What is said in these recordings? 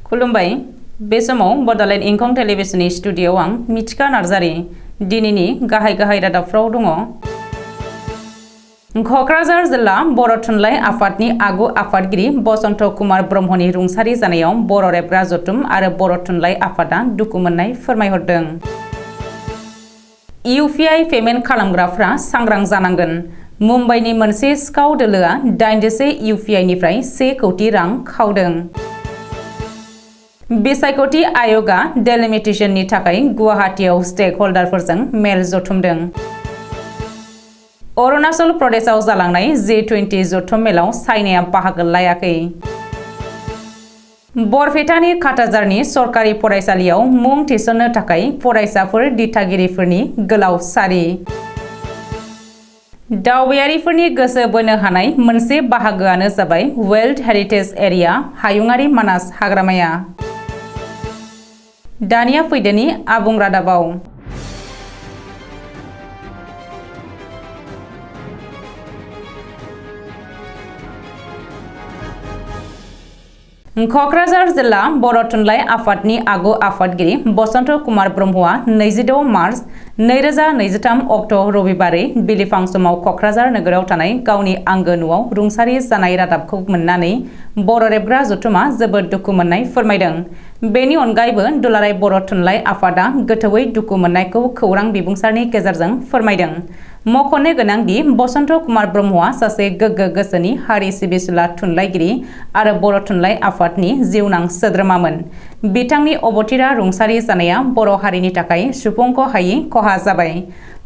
खुलुमबाय बे समाव बडोलेण्ड इंखं टेलिभिजननि स्टुडियोआव आं मिथिका नार्जारी दिनैनि गाहाय रादाबफ्राव दङ। कक्राझार जिल्ला बर' थुनलाइ आफादनि आगु आफादगिरि बसन्त कुमार ब्रह्मनि रुंसारि जानायाव बर' रेबग्रा जथुम आरो बर' थुनलाइ आफादा दुखु मोननाय फोरमायहरदों। इउपिआई पेमेन्ट खालामग्राफ्रा सांग्रां जानांगोन। मुम्बाइनि मोनसे सिखाव दोलोआ 86 इउपिआईनिफ्राय 1 कौटि रां खावदों। बिसायख'थि आय'गा डेलिमिटेशननि थाखाय गुवाहाटीआव स्टेक हल्डारफोरजों मेल जथुमदों। अरुणाचल प्रदेशआव जालांनाय G20 जथुम मेलाव चाइनाया बाहागो लायाखै। बरपेटानि काटाजारनि सरकारि फरायसालियाव मुं थिसननो थाखाय फरायसाफोर दिथागिरिफोरनि गोलाव सारि। दावबायारिफोरनि गोसो बोनो हानाय मोनसे बाहागोआनो जाबाय वर्ल्ड हेरिटेज एरिया हायुङारि मानास हाग्रामाया। दानिया फैदोनि आबुं रादाबाव। कक्राझार जिल्ला बर' थुनलाइ आफादनि आगु आफादगिरि बसन्त कुमार ब्रह्मआ 26 मार्च 2023 अक्ट' रबिबारै बिलिफां समाव कक्राझार नोगोराव थानाय गावनि आंगो न'आव रुंसारि जानाय रादाबखौ मोननानै बर' रेबग्रा जथुमा जोबोद दुखु मोननाय फोरमायदों। बेनि अनगायैबो दुलाराय बर' थुनलाइ आफादा गोथौयै दुखु मोननायखौ खौरां बिबुंसारनि गेजेरजों फोरमायदों। मख'नो गोनांदि बसन्त कुमार ब्रह्मआ सासे गोग्गो गोसोनि हारि सिबिसुला थुनलाइगिरि आरो बर' थुनलाइ आफादनि जिउनां सोद्रोमामोन। बिथांनि अबथिरा रुंसारि जानाया बर' हारिनि थाखाय सुफुंख' हायै खहा जाबाय।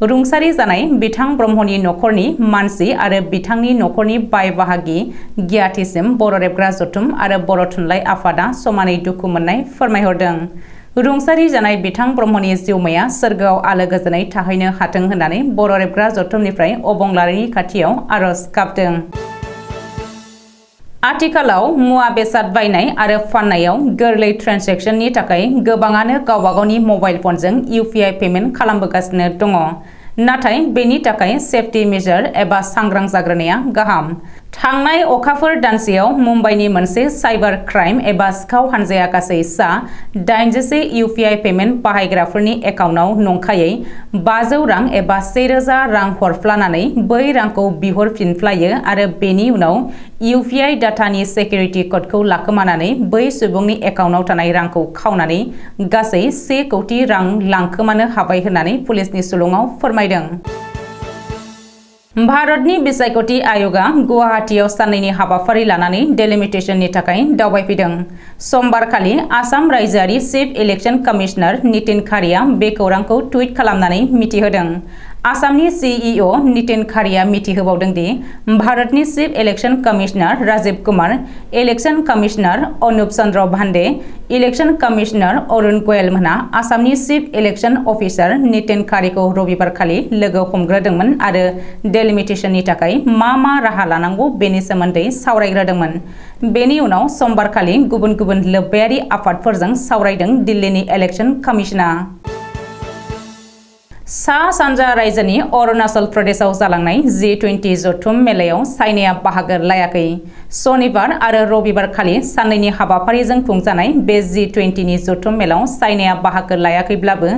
रुंसारि जानाय बिथां ब्रह्मनि नखरनि मानसि आरो बिथांनि नखरनि बाय बाहागि गियाथिसिम बर' रेबग्रा जथुम आरो बर' थुनलाइ आफादा समानै दुखु मोननाय फोरमायहरदों। रुंसारि जानाय बिथां ब्रह्मनि जिउमाया सोरगोआव आलो गोजोनै थाहैनो हाथों होननानै बर' रेबग्रा जथुमनिफ्राय अबंलारिनि खाथियाव आरज गाबदों। आथिखालाव मुवा बेसाद बायनाय आरो फाननायाव गोरलै ट्रेन्जेकसननि थाखाय गोबाङानो गावबा गावनि मबाइल फनजों इउपिआई पेमेन्ट खालामबोगासिनो दङ। नाथाय बेनि थाखाय सेफटि मेजार एबा सांग्रां जाग्रोनाया गाहाम। थांनाय अखाफोर दानसेयाव मुम्बाइनि मोनसे साइबार क्राइम एबा सिखाव हानजाया गासै सा 86 इउपिआई पेमेन्ट बाहायग्राफोरनि एकाउन्टआव नंखायै 500 रां एबा 1000 रां हरफ्लानानै बै रांखौ बिहरफिनफ्लायो आरो बेनि उनाव इउपिआई डाटानि सिकिउरिटि क'डखौ लाखोमानानै बै सुबुंनि एकाउन्टआव थानाय रांखौ खावनानै गासै 1 कौटि रां लांखोमानो हाबाय होननानै पुलिसनि सुलुङाव फोरमायदों। भारतनि बिसायख'थि आय'गा गुवाहाटीआव साननैनि हाबाफारि लानानै डेलिमिटेशननि थाखाय दावबायफैदों। समबारखालि आसाम रायजोआरि चिफ इलेक्शन कमिशनार नितिन खारिया बे खौरांखौ टुइट खालामनानै मिथिहोदों। आसामनि सीईओ नितिन खारिया मिथिहोबावदों दि भारतनि chief election commissioner Rajiv Kumar, election commissioner Anup Chandra Pandey, election commissioner Arun Goel मोनहा आसामनि चिफ इलेक्शन अफिसार नितिन खारिखौ रबिबारखालि लोगो हमग्रोदोंमोन आरो डेलिमिटेशननि थाखाय मा राहा लानांगौ बेनि सोमोन्दै सावरायग्रोदोंमोन। बेनि उनाव समबारखालि गुबुन गुबुन लोब्बायारि आफादफोरजों सावरायदों दिल्लीनि इलेक्शन कमिशना। सा सानजा रायजोनि अरुणाचल प्रदेशआव जालांनाय G20 जथुम मेलायाव चाइनाया बाहागो लायाखै। सनिबार आरो रबिबार खालि साननैनि हाबाफारिजों खुंजानाय बे G20 जथुम मेलाव चाइनाया बाहागो लायाखैब्लाबो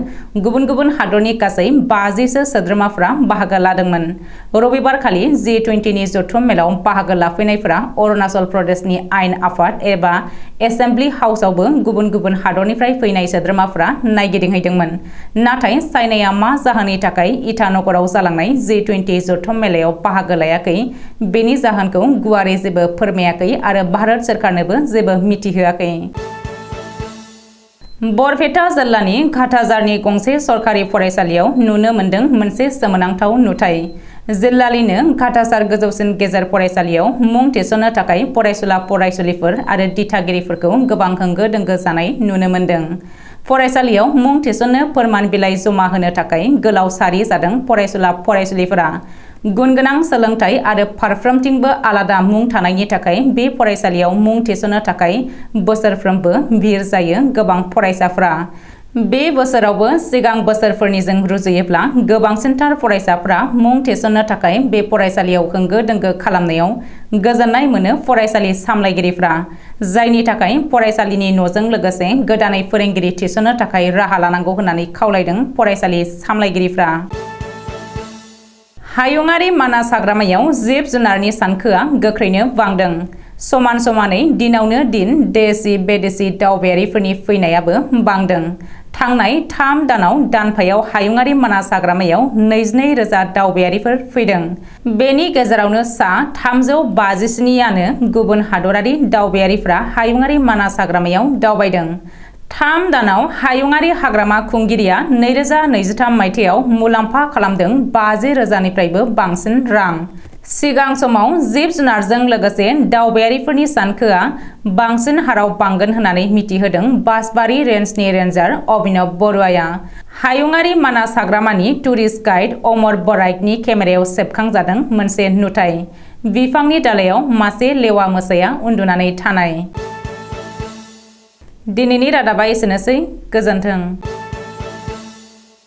गुबुन गुबुन हादरनि गासै 50सो सोद्रोमाफोरा बाहागो लादोंमोन। रबिबार खालि G20 जथुम मेलाव बाहागो लाफैनायफोरा अरुणाचल प्रदेशनि आयेन आफाद एबा एसेम्बलि हाउसआवबो गुबुन गुबुन हादरनिफ्राय फैनाय सोद्रोमाफोरा नायगिदिंहैदोंमोन। नाथाय चाइनाया मा जाहोननि थाखाय इटानगराव जालांनाय G20 जथुम मेलायाव बाहागो लायाखै बेनि जाहोनखौ गुवारै जेबो फोरमायाखै आरो भारत सोरखारनोबो जेबो मिथिहोआखै। बरपेटा जिल्लानि काटाजारनि गंसे सरकारि फरायसालियाव नुनो मोन्दों मोनसे सोमोनांथाव नुथाय। जिल्लानिनो काटाजार गोजौसिन गेजेर फरायसालियाव मुं थिसननो थाखाय फरायसुला फरायसुलिफोर आरो दिथागिरिफोरखौ गोबां होंगो दोंगो जानाय नुनो मोन्दों। फरायसालियाव मुं थिसननो फोरमान बिलाइ जमा होनो थाखाय गोलाव सारि जादों फरायसुला फरायसुलिफोरा। गुनगोनां सोलोंथाइ आरो फारफ्रोमथिंबो आलादा मुं थानायनि थाखाय बे फरायसालियाव मुं थिसननो थाखाय बोसोरफ्रोमबो भिर जायो गोबां फरायसाफ्रा। बे बोसोरावबो सिगां बोसोरफोरनिजों रुजुयोब्ला गोबांसिनथार फरायसाफोरा मुं थिसननो थाखाय बे फरायसालियाव होंगो दोंगो खालामनायाव गोजोननाय मोनो फरायसालि सामलायगिरिफ्रा, जायनि थाखाय फरायसालिनि न'जों लोगोसे गोदानै फोरोंगिरि थिसननो थाखाय राहा लानांगौ होननानै खावलायदों फरायसालि सामलायगिरिफ्रा। हायुङारि मानास हाग्रामायाव जिब जुनारनि सानखोआ गोख्रैनो बांदों। समान समानै दिनावनो दिन देशी बेदेशी दावबायारिफोरनि फैनायाबो बांदों। थांनाय 3 दानाव दानफायाव हायुङारि मानास हाग्रामायाव 22,000 दावबायारिफोर फैदों। बेनि गेजेरावनो सा 357आनो गुबुन हादरारि दावबायारिफ्रा हायुङारि मानास हाग्रामायाव दावबायदों। 3 दानाव हायुङारि हाग्रामा खुंगिरिया 2023 मायथाइयाव मुलाम्फा खालामदों 50,000निफ्रायबो बांसिन रां। सिगां समाव जिब जुनारजों लोगोसे दावबायारिफोरनि सानखोआ बांसिन हाराव बांगोन होननानै मिथिहोदों बासबारि रेन्जनि रेन्जार अभिनव बरुवाया। हायुङारि मानास हाग्रामानि टुरिस्ट गाइड अमर बराइकनि केमेरायाव सेबखांजादों मोनसे नुथाय। बिफांनि दालायाव मासे लेवा मोसाया उन्दुनानै थानाय। दिनैनि रादाबा एसेनोसै, गोजोन्थों।